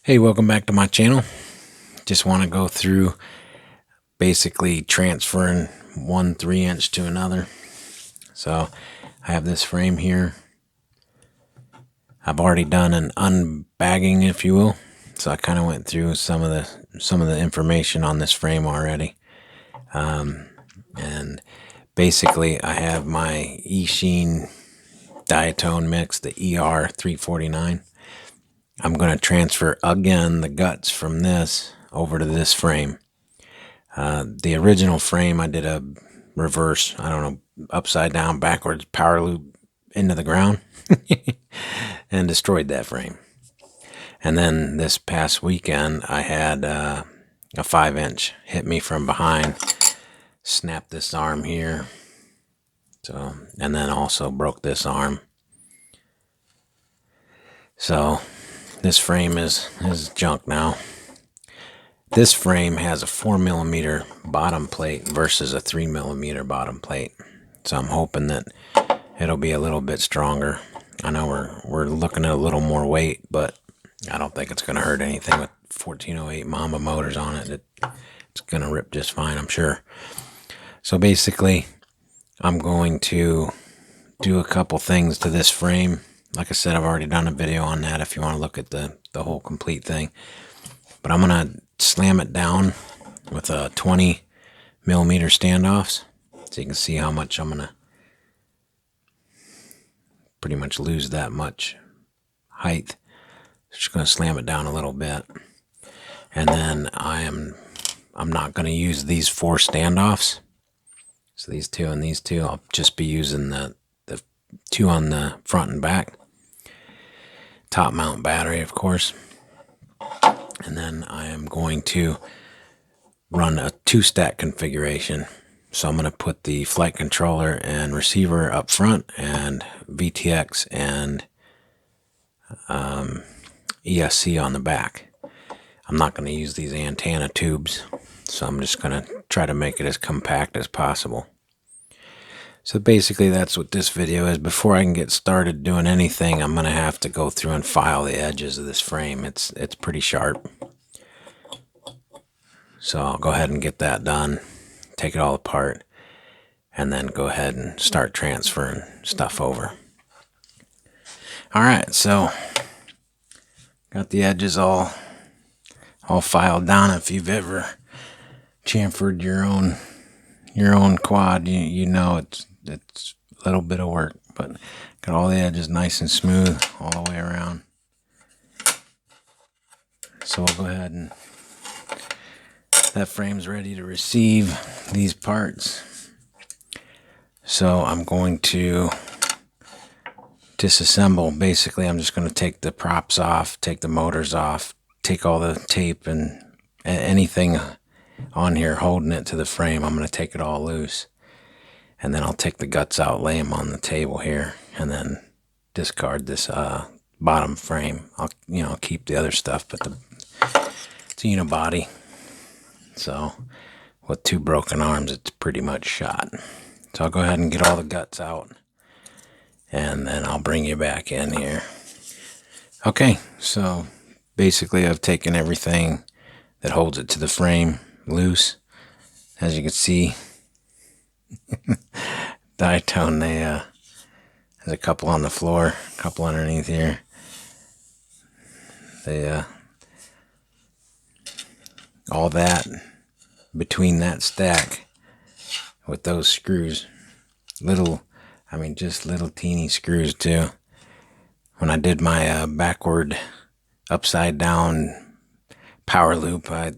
Hey, welcome back to my channel. Just want to go through basically transferring one 3-inch to another. So I have this frame here. I've already done an unbagging, if you will. So I kind of went through some of the information on this frame already. And basically I have my Eachine diatone mix, the ER349. I'm going to transfer again the guts from this over to this frame. The original frame, I did a reverse, I don't know, upside down, backwards power loop into the ground and destroyed that frame. And then this past weekend, I had a 5-inch hit me from behind, snapped this arm here, so, and then also broke this arm. So this frame is junk now. This frame has a 4mm bottom plate versus a 3mm bottom plate. So I'm hoping that it'll be a little bit stronger. I know we're looking at a little more weight, but I don't think it's going to hurt anything with 1408 Mamba motors on it. It's going to rip just fine, I'm sure. So basically, I'm going to do a couple things to this frame. Like I said, I've already done a video on that if you want to look at the whole complete thing. But I'm going to slam it down with a 20mm standoffs. So you can see how much I'm going to pretty much lose that much height. Just going to slam it down a little bit. And then I'm not going to use these 4 standoffs. So these 2 and these 2, I'll just be using the 2 on the front and back. Top mount battery, of course. And then I am going to run a 2-stack configuration. So I'm going to put the flight controller and receiver up front and VTX and ESC on the back. I'm not going to use these antenna tubes, so I'm just going to try to make it as compact as possible. So basically that's what this video is. Before I can get started doing anything, I'm going to have to go through and file the edges of this frame. It's pretty sharp. So I'll go ahead and get that done, take it all apart, and then go ahead and start transferring stuff over. Alright, so got the edges all filed down. If you've ever chamfered your own quad, you know it's a little bit of work, but got all the edges nice and smooth all the way around. So we'll go ahead and that frame's ready to receive these parts. So I'm going to disassemble. Basically, I'm just going to take the props off, take the motors off, take all the tape and anything on here holding it to the frame. I'm going to take it all loose. And then I'll take the guts out, lay them on the table here, and then discard this bottom frame. I'll keep the other stuff, but it's a unibody. So with 2 broken arms, it's pretty much shot. So I'll go ahead and get all the guts out, and then I'll bring you back in here. Okay, so basically I've taken everything that holds it to the frame loose. As you can see, diatone, there's a couple on the floor, a couple underneath here. All that between that stack with those screws, just little teeny screws too. When I did my backward upside down power loop, I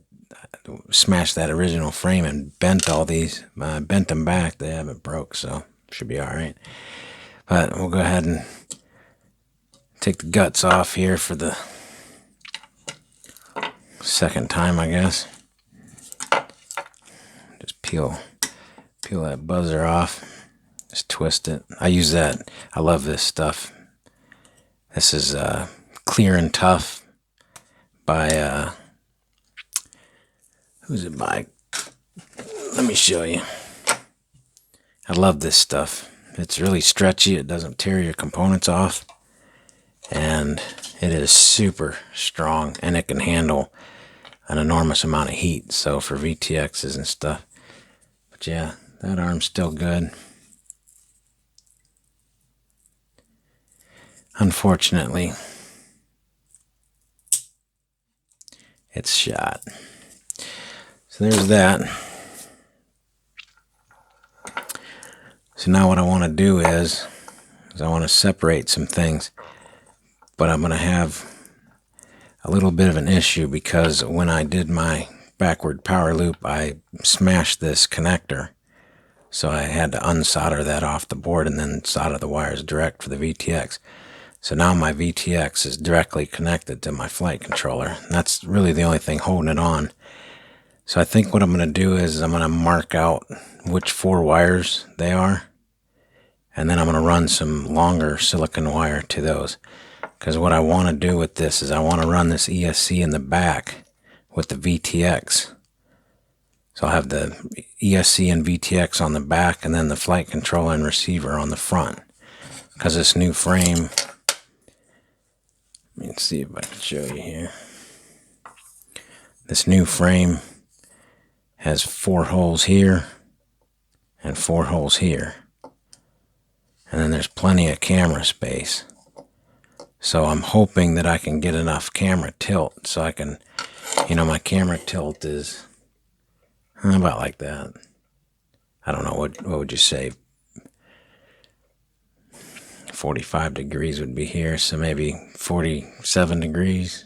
smashed that original frame and bent all these, bent them back. They haven't broke, so should be all right. But we'll go ahead and take the guts off here for the second time, I guess. Just peel that buzzer off. Just twist it. I use that. I love this stuff. This is Clear and Tough by Who's it by? Let me show you. I love this stuff. It's really stretchy. It doesn't tear your components off. And it is super strong. And it can handle an enormous amount of heat. So for VTXs and stuff. But yeah, that arm's still good. Unfortunately, it's shot. So there's that. So now what I want to do is I want to separate some things. But I'm going to have a little bit of an issue because when I did my backward power loop, I smashed this connector. So I had to unsolder that off the board and then solder the wires direct for the VTX. So now my VTX is directly connected to my flight controller. And that's really the only thing holding it on. So I think what I'm going to do is I'm going to mark out which 4 wires they are. And then I'm going to run some longer silicon wire to those. Because what I want to do with this is I want to run this ESC in the back with the VTX. So I'll have the ESC and VTX on the back and then the flight controller and receiver on the front. Because this new frame, let me see if I can show you here. This new frame has 4 holes here and 4 holes here. And then there's plenty of camera space. So I'm hoping that I can get enough camera tilt so I can, my camera tilt is about like that. I don't know, what would you say? 45 degrees would be here, so maybe 47 degrees.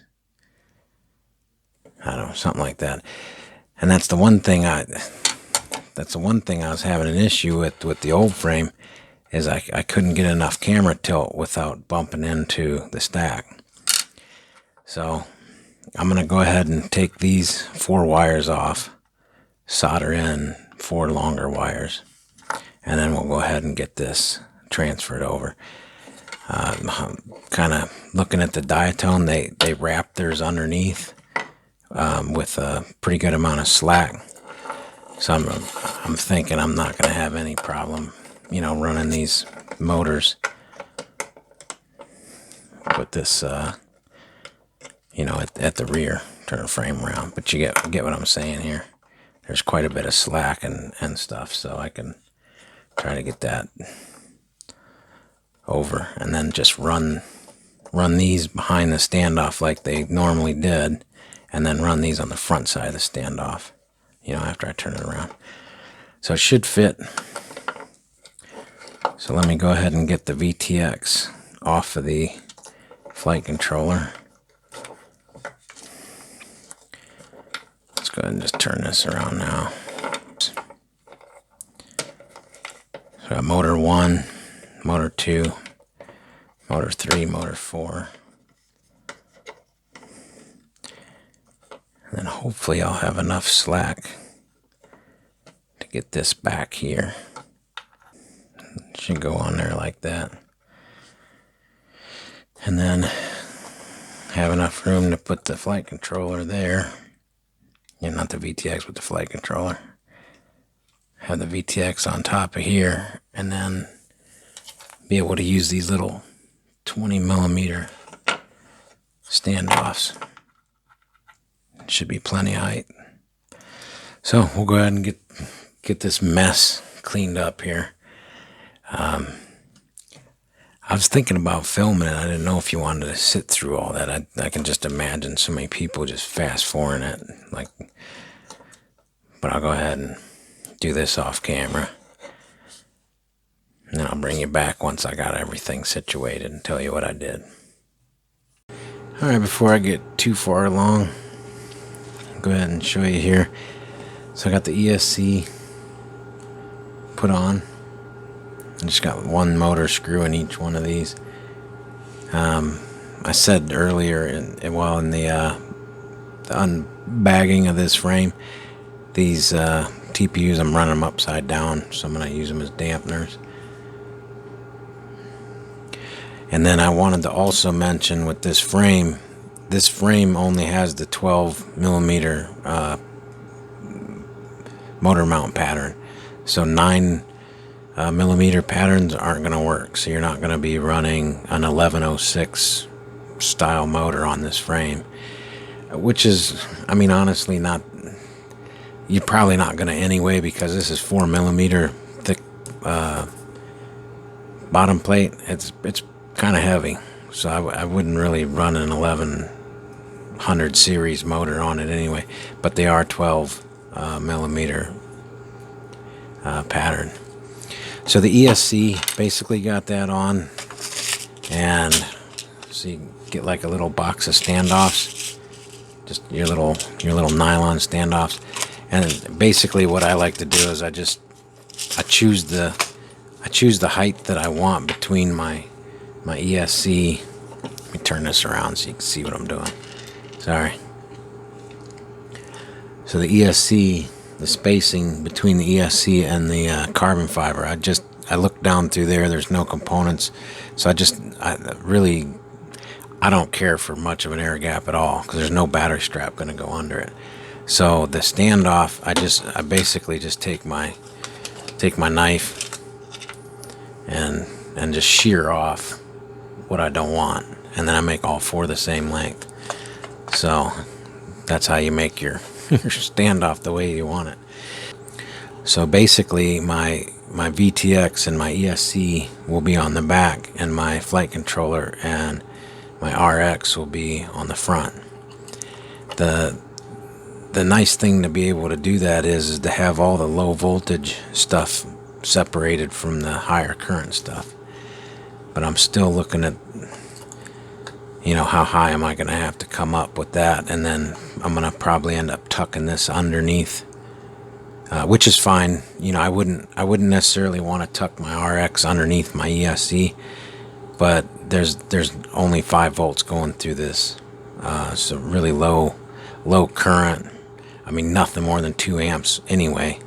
I don't know, something like that. And that's the one thing I was having an issue with the old frame, is I couldn't get enough camera tilt without bumping into the stack. So I'm going to go ahead and take these 4 wires off, solder in 4 longer wires, and then we'll go ahead and get this transferred over. Kind of looking at the diatone, they wrap theirs underneath with a pretty good amount of slack. So I'm thinking I'm not going to have any problem, running these motors with this, at the rear. Turn the frame around, but you get what I'm saying here. There's quite a bit of slack and stuff, so I can try to get that over, and then just run these behind the standoff like they normally did, and then run these on the front side of the standoff, after I turn it around. So it should fit. So let me go ahead and get the VTX off of the flight controller. Let's go ahead and just turn this around now. So I got motor 1, motor 2, motor 3, motor 4. And then hopefully I'll have enough slack to get this back here. It should go on there like that. And then have enough room to put the flight controller there. Not the VTX, but the flight controller. Have the VTX on top of here, and then be able to use these little 20mm standoffs. Should be plenty of height. So we'll go ahead and get this mess cleaned up here. I was thinking about filming it. I didn't know if you wanted to sit through all that. I can just imagine so many people just fast forwarding it. But I'll go ahead and do this off camera. And then I'll bring you back once I got everything situated and tell you what I did. Alright, before I get too far along, I'll go ahead and show you here. So I got the ESC put on. I just got 1 motor screw in each one of these. I said earlier, in the unbagging of this frame, these TPUs, I'm running them upside down, so I'm going to use them as dampeners. And then I wanted to also mention with this frame only has the 12mm motor mount pattern. So 9 millimeter patterns aren't going to work. So you're not going to be running an 1106 style motor on this frame, which is, I mean, honestly, not, you're probably not going to anyway, because this is 4 millimeter thick bottom plate. It's kind of heavy, so I wouldn't really run an 1100 series motor on it anyway. But they are 12 millimeter pattern. So the ESC basically got that on, and so you get like a little box of standoffs, just your little nylon standoffs. And basically what I like to do is I choose the height that I want between my ESC. Let me turn this around so you can see what I'm doing. Sorry. So the ESC, the spacing between the ESC and the carbon fiber, I look down through there. There's no components, so I don't care for much of an air gap at all, because there's no battery strap going to go under it. So the standoff, I basically just take my knife and just shear off what I don't want, and then I make all 4 the same length. So that's how you make your standoff the way you want it. So basically my VTX and my ESC will be on the back, and my flight controller and my RX will be on the front. The nice thing to be able to do that is to have all the low voltage stuff separated from the higher current stuff. But I'm still looking at, how high am I going to have to come up with that, and then I'm going to probably end up tucking this underneath, which is fine. I wouldn't necessarily want to tuck my RX underneath my ESC, but there's only 5 volts going through this, so really low current. I mean, nothing more than 2 amps anyway.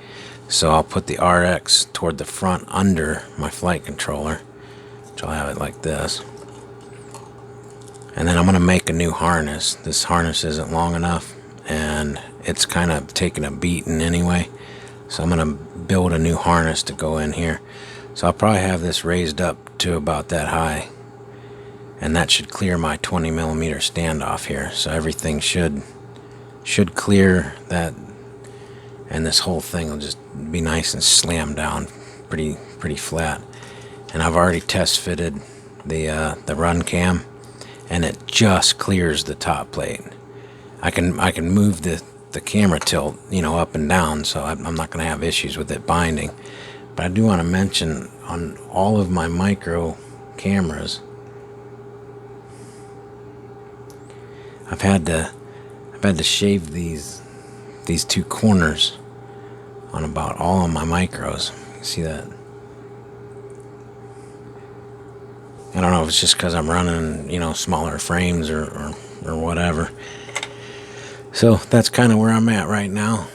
So I'll put the RX toward the front under my flight controller, which I'll have it like this. And then I'm going to make a new harness. This harness isn't long enough, and it's kind of taking a beating anyway. So I'm going to build a new harness to go in here. So I'll probably have this raised up to about that high, and that should clear my 20 millimeter standoff here. So everything should clear that, and this whole thing will just be nice and slammed down pretty flat. And I've already test fitted the run cam, and it just clears the top plate. I can move the camera tilt, up and down, so I'm not going to have issues with it binding. But I do want to mention, on all of my micro cameras, I've had to shave these 2 corners on about all of my micros. You can see that. I don't know if it's just because I'm running, smaller frames or whatever. So that's kind of where I'm at right now.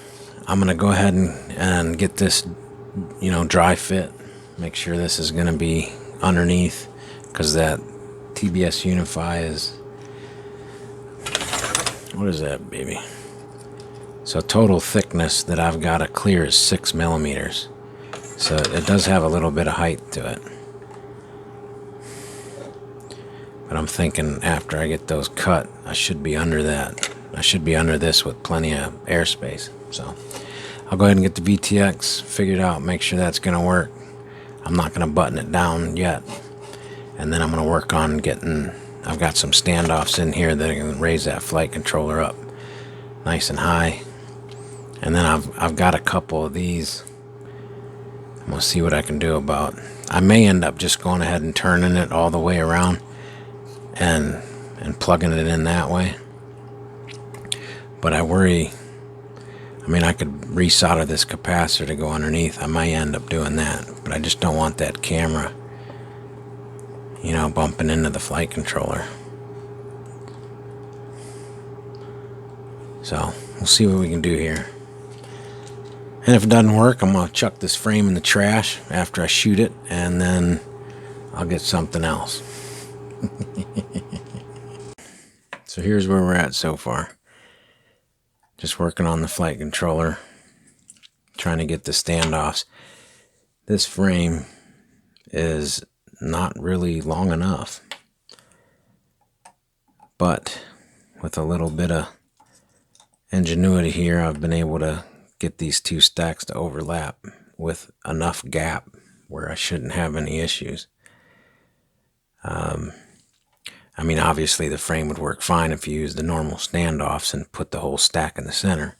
I'm going to go ahead and get this, dry fit. Make sure this is going to be underneath, because that TBS Unify is, what is that, baby? So total thickness that I've got to clear is 6 millimeters. So it does have a little bit of height to it. But I'm thinking after I get those cut, I should be under that. I should be under this with plenty of airspace. So I'll go ahead and get the VTX figured out, make sure that's going to work. I'm not going to button it down yet. And then I'm going to work on I've got some standoffs in here that are going to raise that flight controller up nice and high. And then I've got a couple of these. I'm going to see what I can do about. I may end up just going ahead and turning it all the way around and plugging it in that way. But I worry, I could resolder this capacitor to go underneath. I might end up doing that, but I just don't want that camera, bumping into the flight controller. So we'll see what we can do here. And if it doesn't work, I'm going to chuck this frame in the trash after I shoot it, and then I'll get something else. So here's where we're at so far. Just working on the flight controller. trying to get the standoffs. This frame is not really long enough, but with a little bit of ingenuity here, I've been able to get these two stacks to overlap with enough gap where I shouldn't have any issues. I mean, obviously the frame would work fine if you used the normal standoffs and put the whole stack in the center,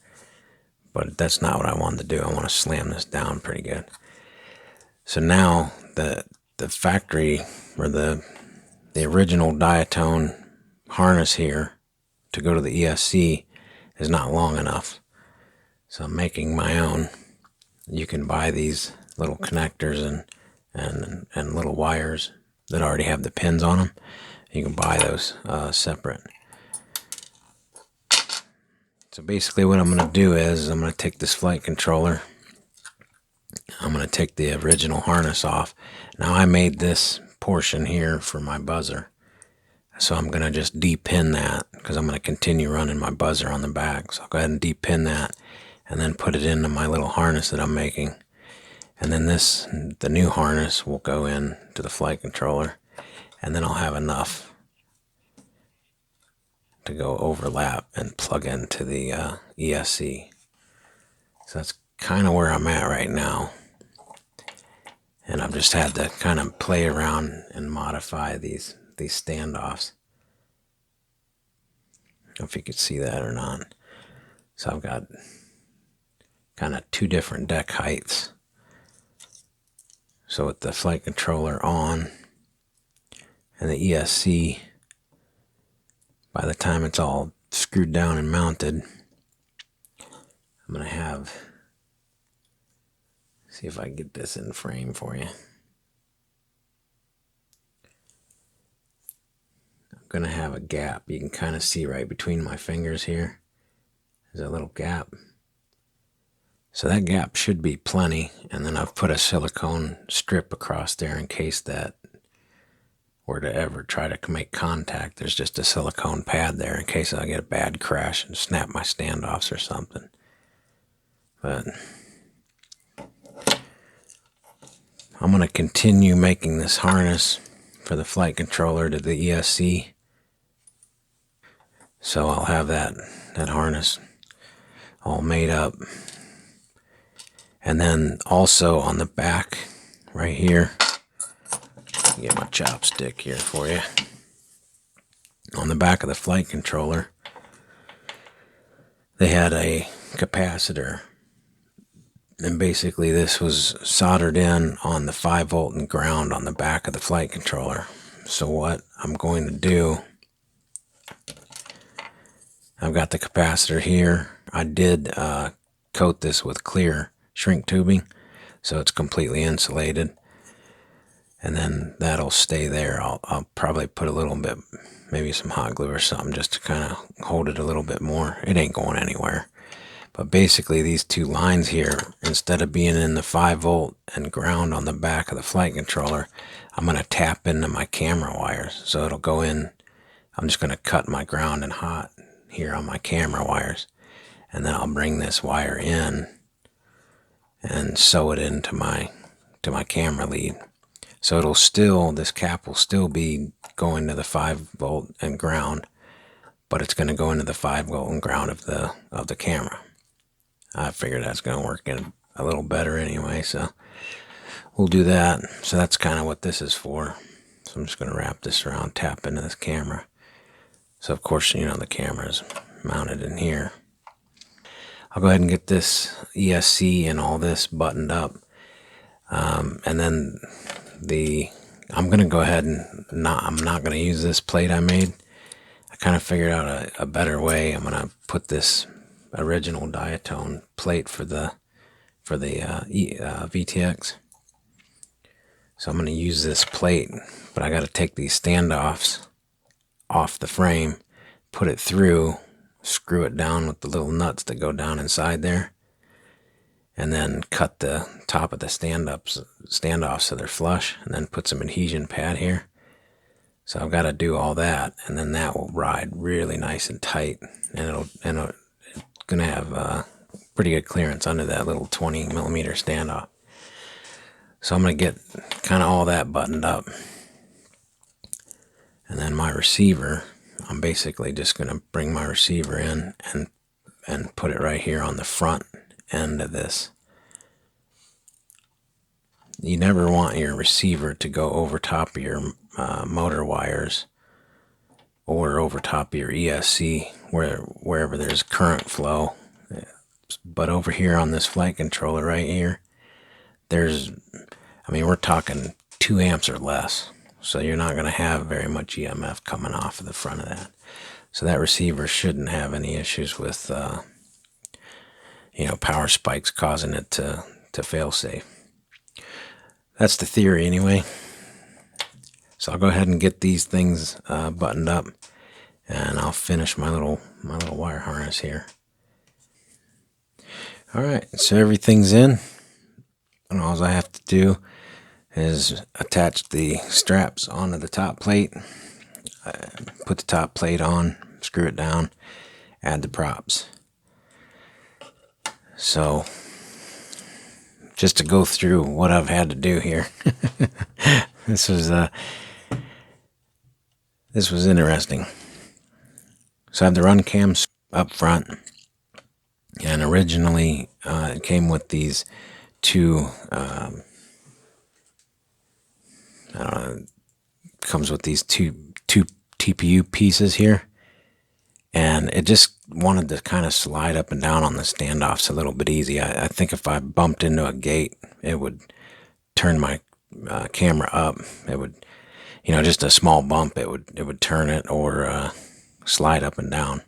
but that's not what I wanted to do. I want to slam this down pretty good. So now the factory, or the original diatone harness here to go to the ESC is not long enough. So I'm making my own. You can buy these little connectors and little wires that already have the pins on them. You can buy those separate. So basically what I'm going to do is I'm going to take this flight controller. I'm going to take the original harness off. Now I made this portion here for my buzzer. So I'm going to just depin that because I'm going to continue running my buzzer on the back. So I'll go ahead and depin that and then put it into my little harness that I'm making. And then the new harness will go in to the flight controller, and then I'll have enough to go overlap and plug into the ESC. So that's kind of where I'm at right now. And I've just had to kind of play around and modify these standoffs. I don't know if you could see that or not. So I've got kind of two different deck heights. So with the flight controller on and the ESC, by the time it's all screwed down and mounted, I'm going to have, see if I can get this in frame for you. I'm going to have a gap. You can kind of see right between my fingers here. There's a little gap. So that gap should be plenty, and then I've put a silicone strip across there in case that were to ever try to make contact. There's just a silicone pad there in case I get a bad crash and snap my standoffs or something. But I'm going to continue making this harness for the flight controller to the ESC. So I'll have that harness all made up. And then also on the back right here, get my chopstick here for you. On the back of the flight controller, they had a capacitor. And basically this was soldered in on the 5-volt and ground on the back of the flight controller. So what I'm going to do, I've got the capacitor here. I did coat this with clear shrink tubing, so it's completely insulated. And then that'll stay there. I'll probably put a little bit, maybe some hot glue or something, just to kind of hold it a little bit more. It ain't going anywhere. But basically these two lines here, instead of being in the 5-volt and ground on the back of the flight controller, I'm going to tap into my camera wires. So it'll go in, I'm just going to cut my ground and hot here on my camera wires. And then I'll bring this wire in and sew it into my camera lead. So it'll still, this cap will still be going to the 5-volt and ground, but it's going to go into the 5-volt and ground of the camera. I figured that's going to work in a little better anyway, so we'll do that. So that's kind of what this is for. So I'm just going to wrap this around, tap into this camera. So of course, you know, the camera's mounted in here. I'll go ahead and get this ESC and all this buttoned up. And then I'm going to go ahead and I'm not going to use this plate I made. I kind of figured out a better way. I'm going to put this original diatone plate for the VTX. So I'm going to use this plate, but I got to take these standoffs off the frame, put it through, screw it down with the little nuts that go down inside there, and then cut the top of the standoffs so they're flush, and then put some adhesion pad here. So I've got to do all that, and then that will ride really nice and tight, and it's gonna have pretty good clearance under that little 20 millimeter standoff. So I'm going to get kind of all that buttoned up. And then my receiver, I'm basically just going to bring my receiver in and put it right here on the front end of this. You never want your receiver to go over top of your motor wires or over top of your ESC wherever there's current flow. But over here on this flight controller right here, we're talking 2 amps or less. So you're not going to have very much EMF coming off of the front of that. So that receiver shouldn't have any issues with, power spikes causing it to fail safe. That's the theory anyway. So I'll go ahead and get these things buttoned up, and I'll finish my little wire harness here. All right, so everything's in, and all I have to do is attach the straps onto the top plate, put the top plate on, screw it down, add the props. So just to go through what I've had to do here, this was interesting. So I have the run cams up front, and originally it came with these 2 comes with these two TPU pieces here, and it just wanted to kind of slide up and down on the standoffs a little bit easy. I think if I bumped into a gate, it would turn my camera up. It would, just a small bump, it would turn it or slide up and down.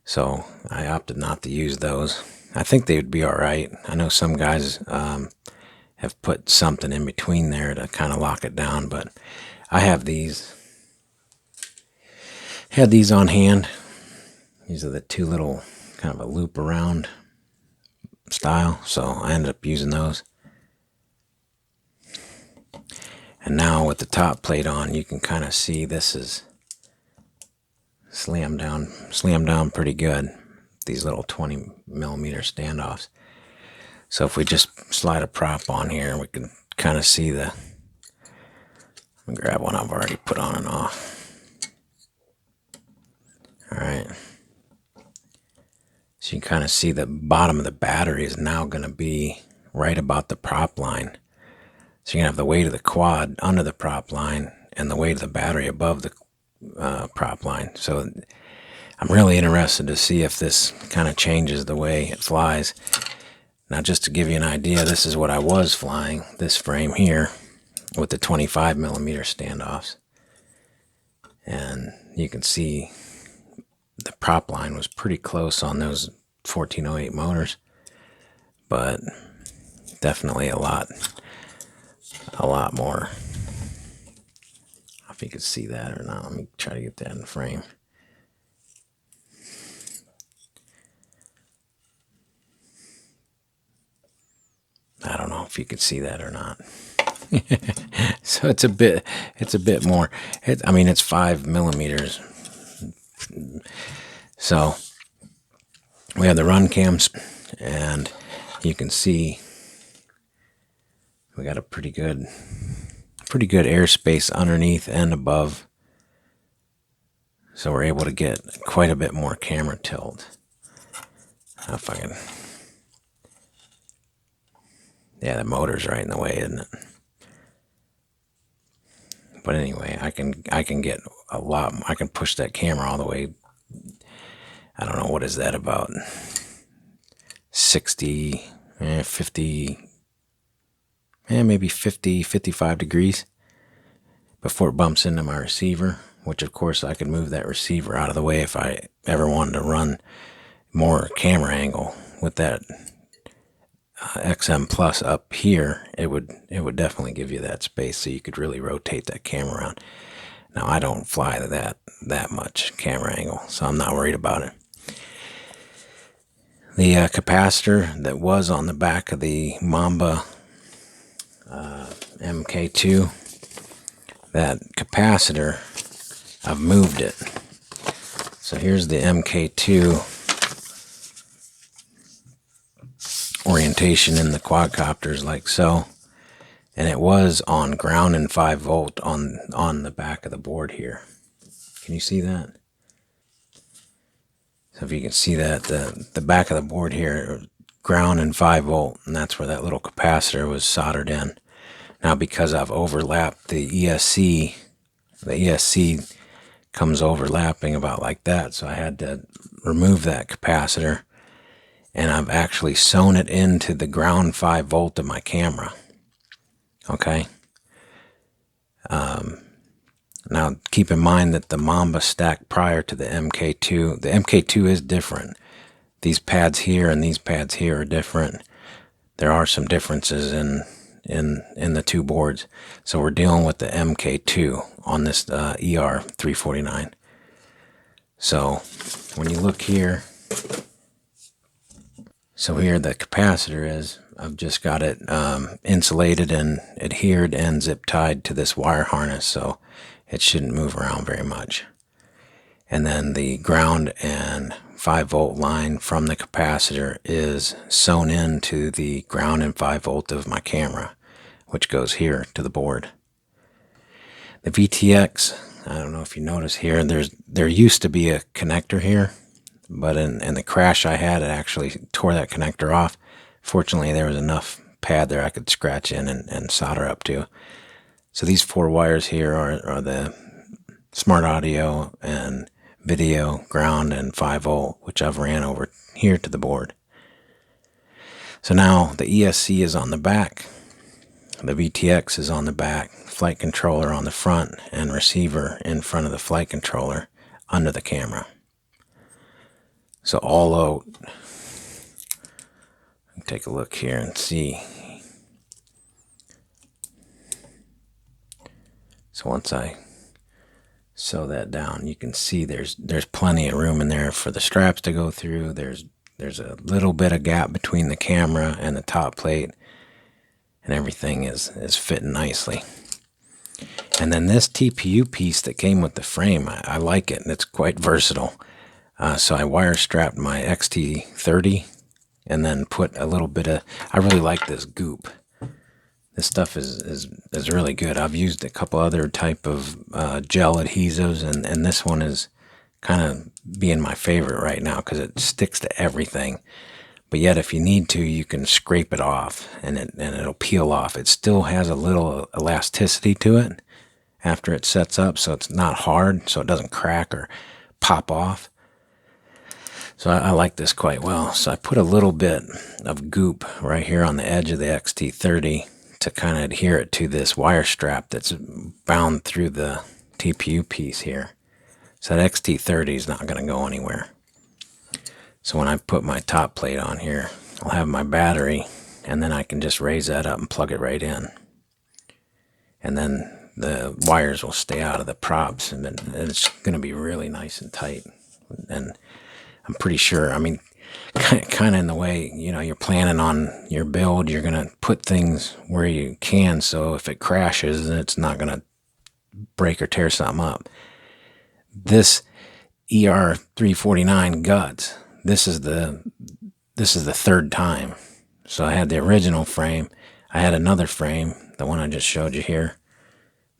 So I opted not to use those. I think they would be all right. I know some guys have put something in between there to kind of lock it down, but I have these. Had these on hand. These are the 2 little kind of a loop around style, so I ended up using those. And now with the top plate on, you can kind of see this is slammed down pretty good. These little 20 millimeter standoffs. So if we just slide a prop on here, we can kind of see the. Let me grab one I've already put on and off. All right. So you can kind of see the bottom of the battery is now going to be right about the prop line. So you're going to have the weight of the quad under the prop line and the weight of the battery above the prop line. So I'm really interested to see if this kind of changes the way it flies. Now, just to give you an idea, this is what I was flying, this frame here, with the 25 millimeter standoffs. And you can see the prop line was pretty close on those 1408 motors, but definitely a lot more. If you could see that or not, let me try to get that in the frame. I don't know if you could see that or not. So it's a bit more. It's 5 millimeters. So we have the run cams, and you can see we got a pretty good airspace underneath and above. So we're able to get quite a bit more camera tilt. If I can. Yeah, the motor's right in the way, isn't it? But anyway, I can get a lot. I can push that camera all the way. I don't know, what is that, about 60, 50, maybe 50, 55 degrees before it bumps into my receiver, which of course I could move that receiver out of the way if I ever wanted to run more camera angle with that XM Plus up here. It would definitely give you that space so you could really rotate that camera around. Now, I don't fly that much camera angle, so I'm not worried about it. The capacitor that was on the back of the Mamba MK2, that capacitor, I've moved it. So here's the MK2 orientation in the quadcopters like so. And it was on ground and 5 volt on the back of the board here. Can you see that? So if you can see that, the back of the board here, ground and 5 volt, and that's where that little capacitor was soldered in. Now because I've overlapped the ESC comes overlapping about like that, so I had to remove that capacitor, and I've actually sewn it into the ground 5 volt of my camera. Okay. Now keep in mind that the Mamba stacked prior to the MK2, the MK2 is different. These pads here and these pads here are different. There are some differences in the two boards. So we're dealing with the MK2 on this ER349. So when you look here, so here the capacitor is, I've just got it insulated and adhered and zip tied to this wire harness, so it shouldn't move around very much. And then the ground and 5 volt line from the capacitor is sewn into the ground and 5 volt of my camera, which goes here to the board. The VTX, I don't know if you notice here, there used to be a connector here, but in the crash I had, it actually tore that connector off. Fortunately, there was enough pad there I could scratch in and solder up to. So these 4 wires here are the smart audio and video, ground, and 5 volt, which I've ran over here to the board. So now the ESC is on the back, the VTX is on the back, flight controller on the front, and receiver in front of the flight controller under the camera. So all out, take a look here and see. So once I sew that down, you can see there's plenty of room in there for the straps to go through. There's a little bit of gap between the camera and the top plate, and everything is fitting nicely. And then this TPU piece that came with the frame, I like it, and it's quite versatile. So I wire strapped my XT30 and then put a little bit of, I really like this goop. This stuff is really good. I've used a couple other type of gel adhesives, and this one is kind of being my favorite right now because it sticks to everything. But yet if you need to, you can scrape it off and it'll peel off. It still has a little elasticity to it after it sets up, so it's not hard, so it doesn't crack or pop off. So I like this quite well. So I put a little bit of goop right here on the edge of the XT30 to kind of adhere it to this wire strap that's bound through the TPU piece here. So that XT30 is not going to go anywhere. So when I put my top plate on here, I'll have my battery, and then I can just raise that up and plug it right in. And then the wires will stay out of the props, and then it's going to be really nice and tight. And I'm pretty sure, I mean, kind of in the way, you know, you're planning on your build, you're going to put things where you can, so if it crashes, it's not going to break or tear something up. This ER349 guts, this is the third time. So I had the original frame, I had another frame, the one I just showed you here.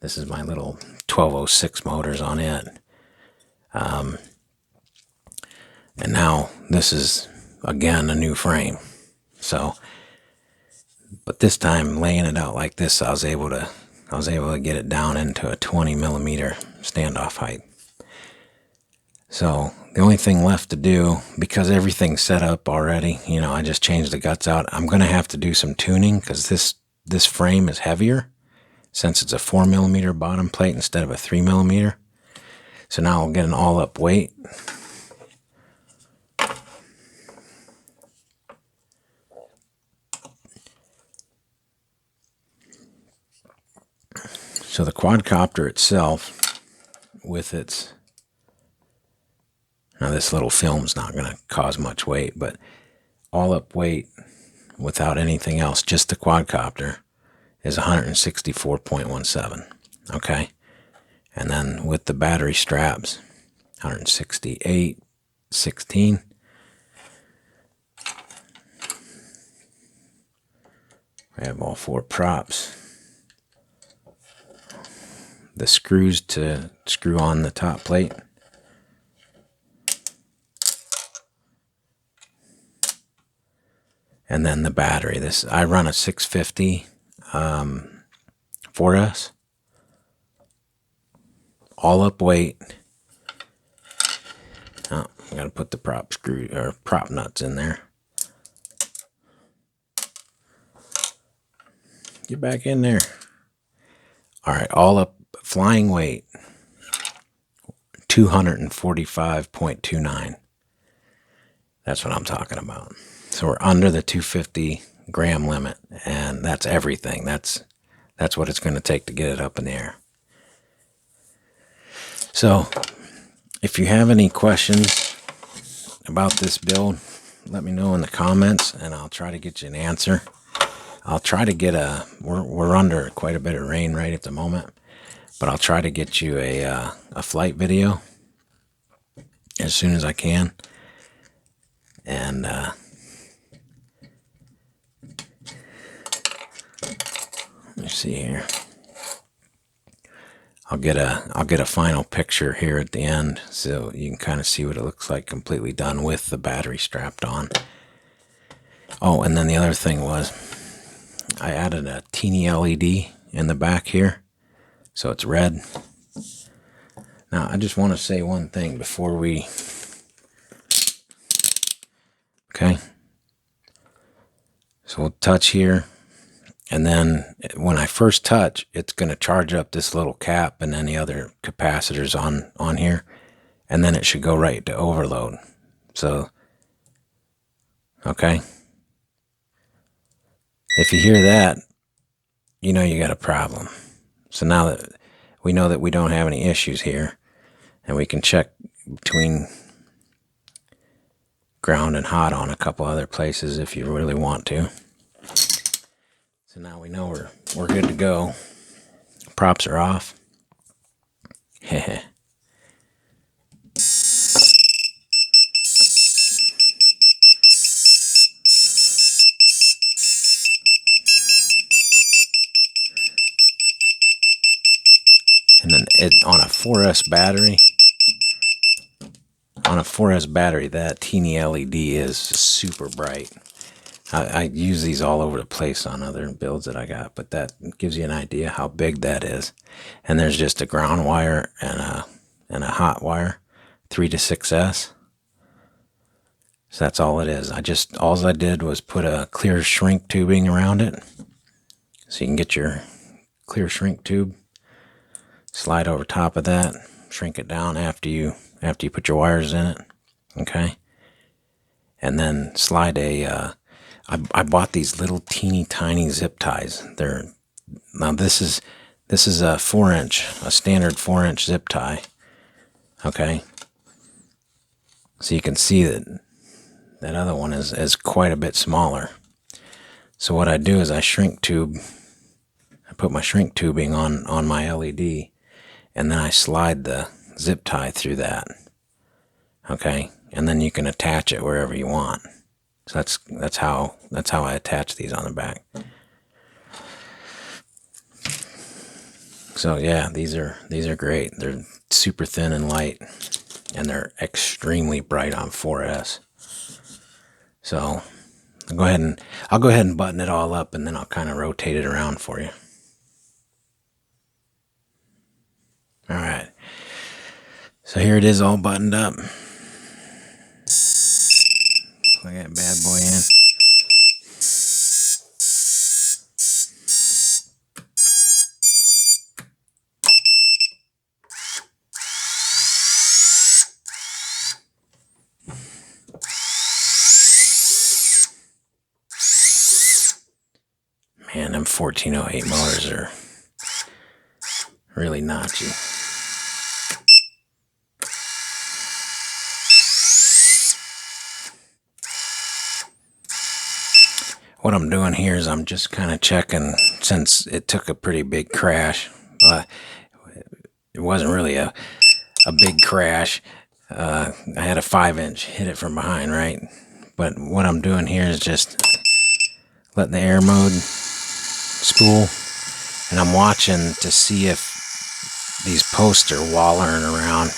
This is my little 1206 motors on it. And now this is, again, a new frame. So, but this time laying it out like this, I was able to get it down into a 20 millimeter standoff height. So the only thing left to do, because everything's set up already, you know, I just changed the guts out. I'm going to have to do some tuning because this frame is heavier since it's a 4 millimeter bottom plate instead of a 3 millimeter. So now I'll get an all up weight. So the quadcopter itself, with its, now this little film's not going to cause much weight, but all up weight without anything else, just the quadcopter, is 164.17, okay? And then with the battery straps, 168.16. I have all 4 props. The screws to screw on the top plate. And then the battery. This I run a 650 4S. All up weight. Oh, I gotta put the prop screw or prop nuts in there. Get back in there. All right, all up flying weight 245.29. That's what I'm talking about. So we're under the 250 gram limit, and that's everything. That's what it's going to take to get it up in the air. So if you have any questions about this build, let me know in the comments, and I'll try to get you an answer. I'll try to get we're under quite a bit of rain right at the moment, but I'll try to get you a flight video as soon as I can. And let me see here. I'll get a final picture here at the end, so you can kind of see what it looks like completely done with the battery strapped on. Oh, and then the other thing was I added a teeny LED in the back here, so it's red. Now, I just want to say one thing before we... Okay. So we'll touch here, and then when I first touch, it's going to charge up this little cap and any other capacitors on here, and then it should go right to overload. So, okay. If you hear that, you know you got a problem. So now that we know that we don't have any issues here, and we can check between ground and hot on a couple other places if you really want to. So now we know we're good to go. Props are off. Heh. And then on a 4S battery, that teeny LED is super bright. I use these all over the place on other builds that I got, but that gives you an idea how big that is. And there's just a ground wire and a hot wire, 3 to 6S. So that's all it is. All I did was put a clear shrink tubing around it, so you can get your clear shrink tube, slide over top of that, shrink it down after you put your wires in it. Okay, and then slide I bought these little teeny tiny zip ties. Now this is a 4-inch, a standard 4-inch zip tie. Okay, so you can see that other one is quite a bit smaller. So what I do is I put my shrink tubing on my LED, and then I slide the zip tie through that. Okay, and then you can attach it wherever you want. So that's how I attach these on the back. So yeah, these are great. They're super thin and light, and they're extremely bright on 4S. So I'll go ahead and button it all up, and then I'll kind of rotate it around for you. All right. So here it is, all buttoned up. Plug that bad boy in. Man, them 1408 motors are really notchy. What I'm doing here is I'm just kind of checking, since it took a pretty big crash. It wasn't really a big crash. I had a 5-inch hit it from behind, right? But what I'm doing here is just letting the air mode spool, and I'm watching to see if these posts are wallering around.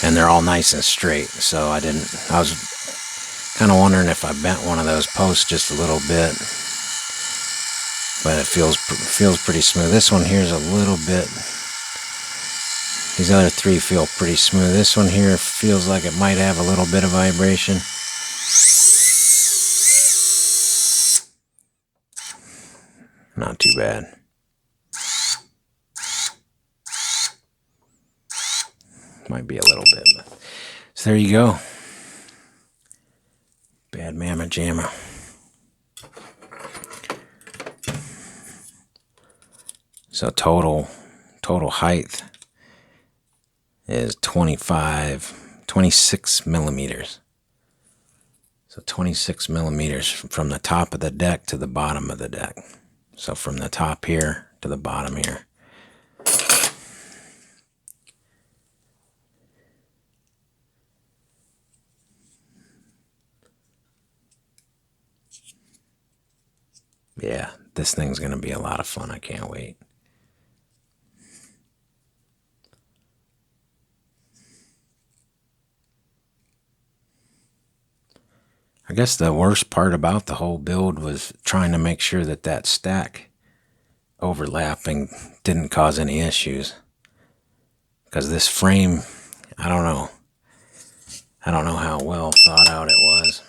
And they're all nice and straight, so I was kind of wondering if I bent one of those posts just a little bit, but it feels pretty smooth. This one here is a little bit, these other three feel pretty smooth. This one here feels like it might have a little bit of vibration. Not too bad. Might be a little bit, but so there you go. Bad Mama Jamma. So total height is 26 millimeters. So 26 millimeters from the top of the deck to the bottom of the deck. So from the top here to the bottom here. Yeah, this thing's going to be a lot of fun. I can't wait. I guess the worst part about the whole build was trying to make sure that that stack overlapping didn't cause any issues. Because this frame, I don't know how well thought out it was.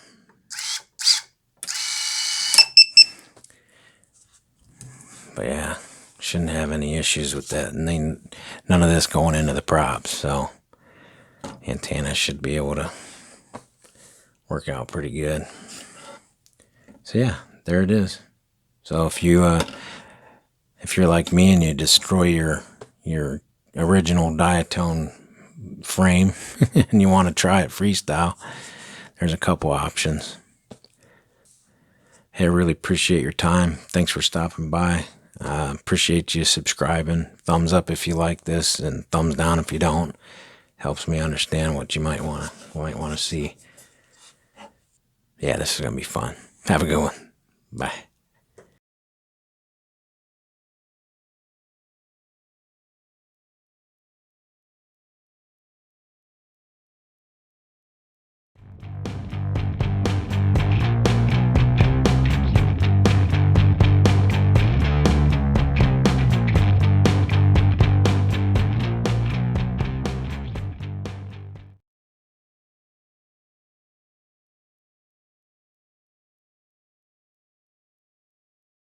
But yeah, shouldn't have any issues with that. And then none of this going into the props, so antenna should be able to work out pretty good. So yeah, there it is. So if you're like me and you destroy your original diatone frame and you want to try it freestyle, there's a couple options. Hey, I really appreciate your time. Thanks for stopping by. Appreciate you subscribing. Thumbs up if you like this, and thumbs down if you don't. Helps me understand what you might want to see. Yeah, this is gonna be fun. Have a good one. Bye.